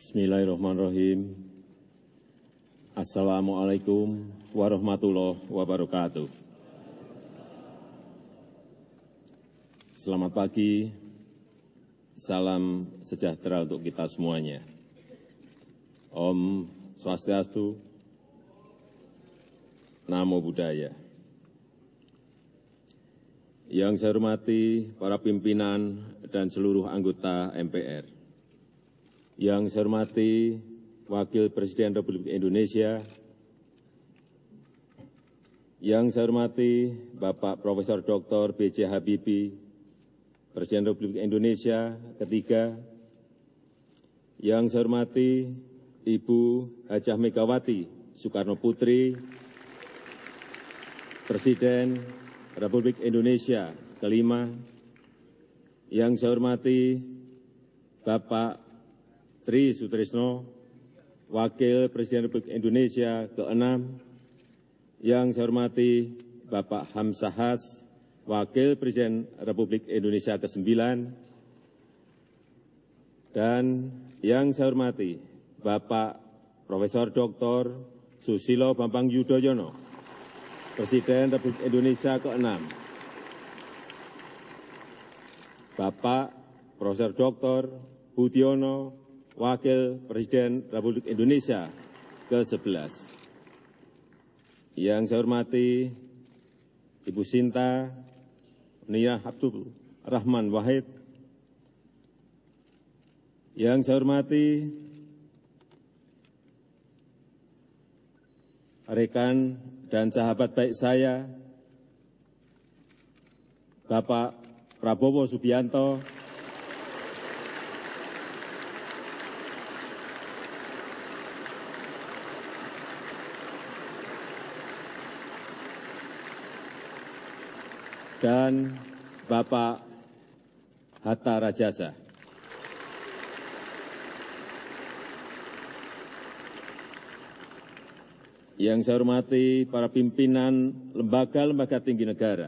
Bismillahirrahmanirrahim. Assalamualaikum warahmatullahi wabarakatuh. Selamat pagi, salam sejahtera untuk kita semuanya. Om Swastiastu, Namo Buddhaya. Yang saya hormati para pimpinan dan seluruh anggota MPR. Yang saya hormati Wakil Presiden Republik Indonesia, yang saya hormati Bapak Profesor Dr. B.J. Habibie, Presiden Republik Indonesia ketiga, yang saya hormati Ibu Hajah Megawati Soekarno Putri, Presiden Republik Indonesia kelima, yang saya hormati Bapak Tri Sutrisno, Wakil Presiden Republik Indonesia ke-6, yang saya hormati Bapak Hamzahas, Wakil Presiden Republik Indonesia ke-9, dan yang saya hormati Bapak Profesor Dr. Susilo Bambang Yudhoyono, Presiden Republik Indonesia ke-6, Bapak Profesor Dr. Budiono, Wakil Presiden Republik Indonesia ke-11. Yang saya hormati Ibu Sinta Nia Abdul Rahman Wahid. Yang saya hormati rekan dan sahabat baik saya, Bapak Prabowo Subianto, dan Bapak Hatta Rajasa. Yang saya hormati para pimpinan lembaga-lembaga tinggi negara.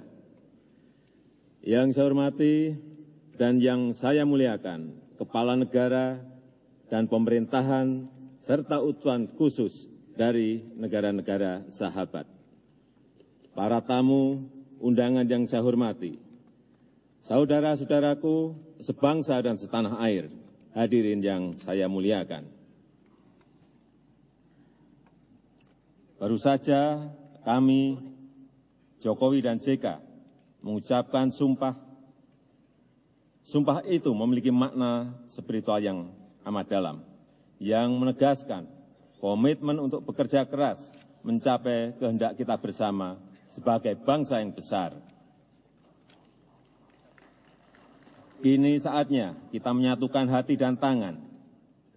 Yang saya hormati dan yang saya muliakan, Kepala Negara dan pemerintahan, serta utusan khusus dari negara-negara sahabat. Para tamu undangan yang saya hormati, saudara-saudaraku sebangsa dan setanah air, hadirin yang saya muliakan. Baru saja kami, Jokowi dan JK, mengucapkan sumpah. Sumpah itu memiliki makna spiritual yang amat dalam, yang menegaskan komitmen untuk bekerja keras mencapai kehendak kita bersama sebagai bangsa yang besar. Kini saatnya kita menyatukan hati dan tangan.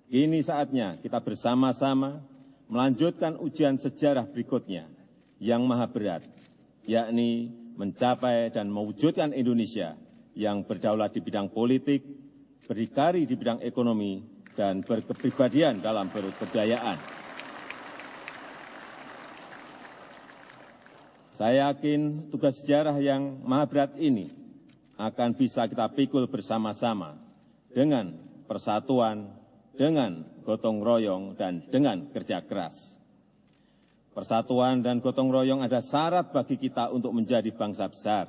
Kini saatnya kita bersama-sama melanjutkan ujian sejarah berikutnya yang maha berat, yakni mencapai dan mewujudkan Indonesia yang berdaulat di bidang politik, berdikari di bidang ekonomi, dan berkepribadian dalam berbudayaan. Saya yakin tugas sejarah yang maha berat ini akan bisa kita pikul bersama-sama dengan persatuan, dengan gotong royong, dan dengan kerja keras. Persatuan dan gotong royong ada syarat bagi kita untuk menjadi bangsa besar.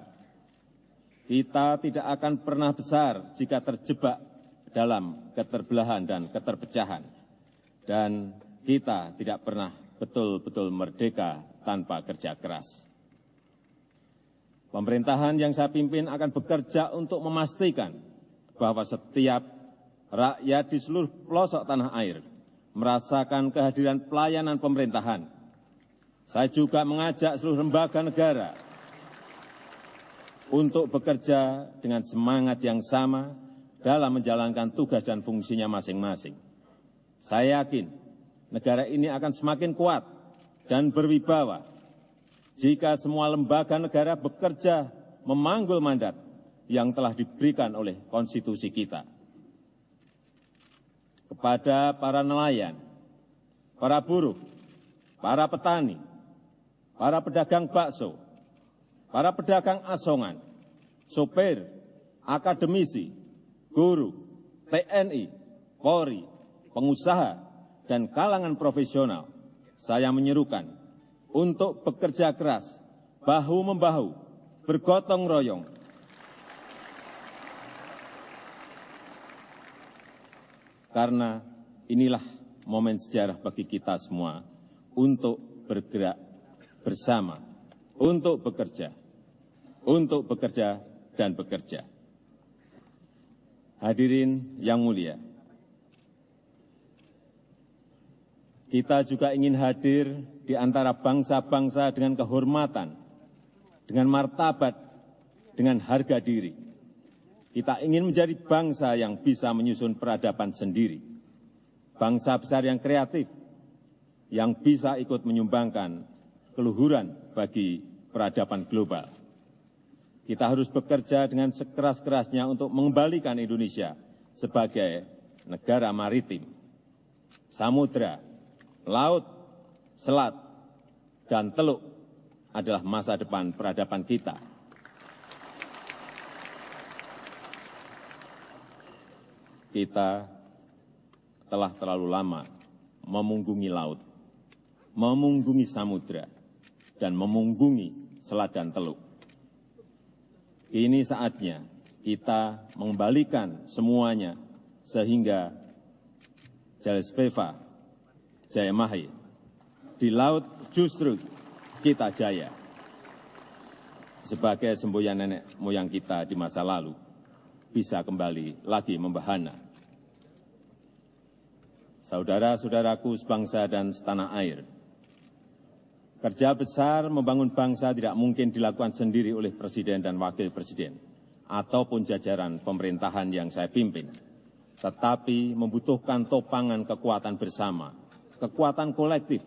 Kita tidak akan pernah besar jika terjebak dalam keterbelahan dan keterpecahan. Dan kita tidak pernah betul-betul merdeka tanpa kerja keras. Pemerintahan yang saya pimpin akan bekerja untuk memastikan bahwa setiap rakyat di seluruh pelosok tanah air merasakan kehadiran pelayanan pemerintahan. Saya juga mengajak seluruh lembaga negara untuk bekerja dengan semangat yang sama dalam menjalankan tugas dan fungsinya masing-masing. Saya yakin negara ini akan semakin kuat dan berwibawa jika semua lembaga negara bekerja memanggul mandat yang telah diberikan oleh konstitusi kita. Kepada para nelayan, para buruh, para petani, para pedagang bakso, para pedagang asongan, sopir, akademisi, guru, TNI, Polri, pengusaha, dan kalangan profesional, saya menyerukan untuk bekerja keras, bahu-membahu, bergotong royong, karena inilah momen sejarah bagi kita semua untuk bergerak bersama, untuk bekerja dan bekerja. Hadirin yang mulia, kita juga ingin hadir di antara bangsa-bangsa dengan kehormatan, dengan martabat, dengan harga diri. Kita ingin menjadi bangsa yang bisa menyusun peradaban sendiri, bangsa besar yang kreatif, yang bisa ikut menyumbangkan keluhuran bagi peradaban global. Kita harus bekerja dengan sekeras-kerasnya untuk mengembalikan Indonesia sebagai negara maritim, samudra, laut, selat, dan teluk adalah masa depan peradaban kita. Kita telah terlalu lama memunggungi laut, memunggungi samudra, dan memunggungi selat dan teluk. Ini saatnya kita mengembalikan semuanya sehingga Jalsveva Jayamahe, di laut justru kita jaya. Sebagai semboyan nenek moyang kita di masa lalu, bisa kembali lagi membahana. Saudara-saudaraku sebangsa dan setanah air, kerja besar membangun bangsa tidak mungkin dilakukan sendiri oleh Presiden dan Wakil Presiden, ataupun jajaran pemerintahan yang saya pimpin, tetapi membutuhkan topangan kekuatan bersama, kekuatan kolektif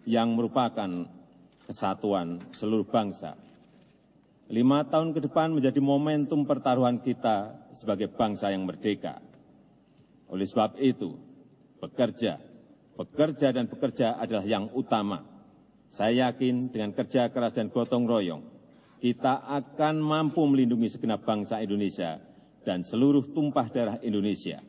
yang merupakan kesatuan seluruh bangsa. 5 tahun ke depan menjadi momentum pertaruhan kita sebagai bangsa yang merdeka. Oleh sebab itu, bekerja adalah yang utama. Saya yakin dengan kerja keras dan gotong royong, kita akan mampu melindungi segenap bangsa Indonesia dan seluruh tumpah darah Indonesia,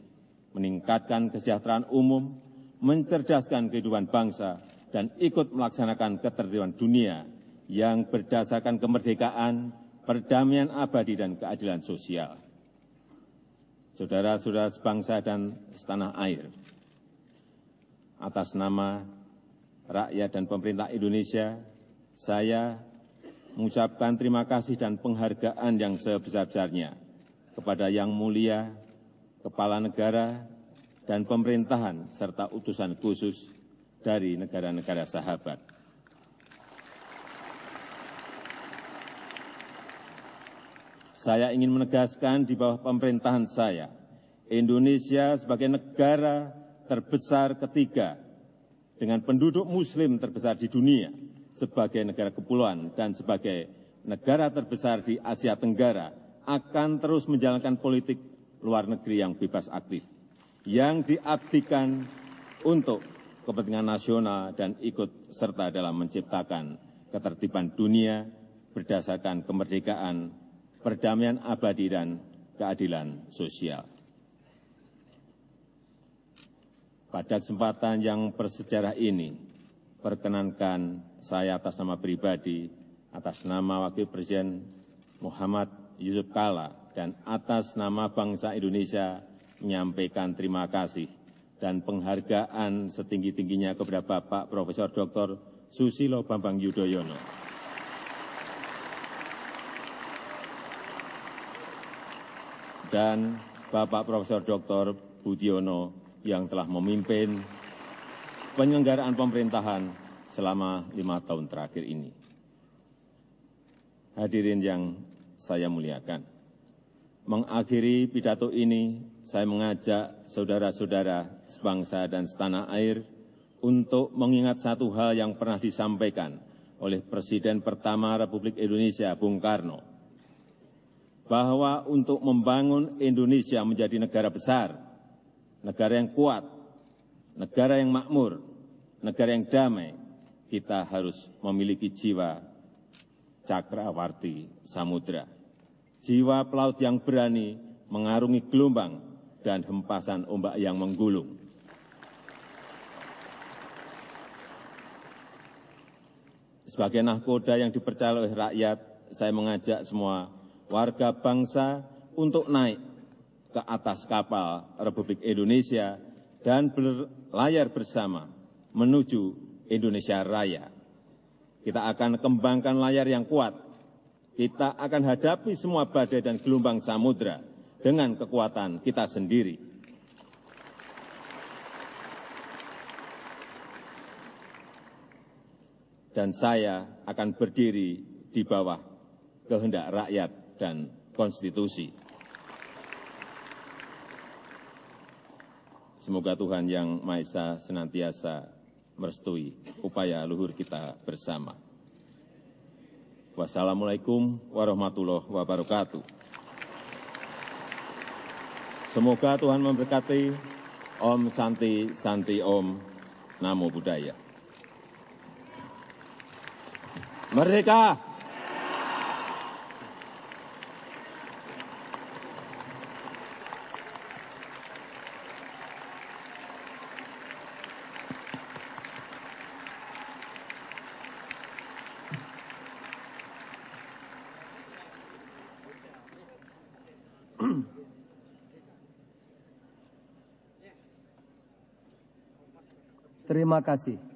meningkatkan kesejahteraan umum, mencerdaskan kehidupan bangsa, dan ikut melaksanakan ketertiban dunia yang berdasarkan kemerdekaan, perdamaian abadi, dan keadilan sosial. Saudara-saudara sebangsa dan setanah air, atas nama rakyat dan pemerintah Indonesia, saya mengucapkan terima kasih dan penghargaan yang sebesar-besarnya kepada Yang Mulia Kepala Negara dan pemerintahan serta utusan khusus dari negara-negara sahabat. Saya ingin menegaskan di bawah pemerintahan saya, Indonesia sebagai negara terbesar ketiga dengan penduduk muslim terbesar di dunia, sebagai negara kepulauan dan sebagai negara terbesar di Asia Tenggara, akan terus menjalankan politik luar negeri yang bebas aktif, yang diabdikan untuk kepentingan nasional dan ikut serta dalam menciptakan ketertiban dunia berdasarkan kemerdekaan, perdamaian abadi, dan keadilan sosial. Pada kesempatan yang bersejarah ini, perkenankan saya atas nama pribadi, atas nama Wakil Presiden Muhammad Yusuf Kalla, dan atas nama bangsa Indonesia menyampaikan terima kasih dan penghargaan setinggi-tingginya kepada Bapak Profesor Dr. Susilo Bambang Yudhoyono. Dan Bapak Profesor Dr. Budiono yang telah memimpin penyelenggaraan pemerintahan selama 5 tahun terakhir ini. Hadirin yang saya muliakan, mengakhiri pidato ini, saya mengajak saudara-saudara sebangsa dan setanah air untuk mengingat satu hal yang pernah disampaikan oleh Presiden pertama Republik Indonesia, Bung Karno, bahwa untuk membangun Indonesia menjadi negara besar, negara yang kuat, negara yang makmur, negara yang damai, kita harus memiliki jiwa cakrawarti samudra, jiwa pelaut yang berani mengarungi gelombang dan hempasan ombak yang menggulung. Sebagai nahkoda yang dipercaya oleh rakyat, saya mengajak semua warga bangsa untuk naik ke atas kapal Republik Indonesia dan berlayar bersama menuju Indonesia Raya. Kita akan kembangkan layar yang kuat. Kita akan hadapi semua badai dan gelombang samudra dengan kekuatan kita sendiri. Dan saya akan berdiri di bawah kehendak rakyat dan konstitusi. Semoga Tuhan Yang Maha Esa senantiasa merestui upaya luhur kita bersama. Wassalamualaikum warahmatullahi wabarakatuh. Semoga Tuhan memberkati. Om Santi Santi Om. Namo Buddhaya. Merdeka! Terima kasih.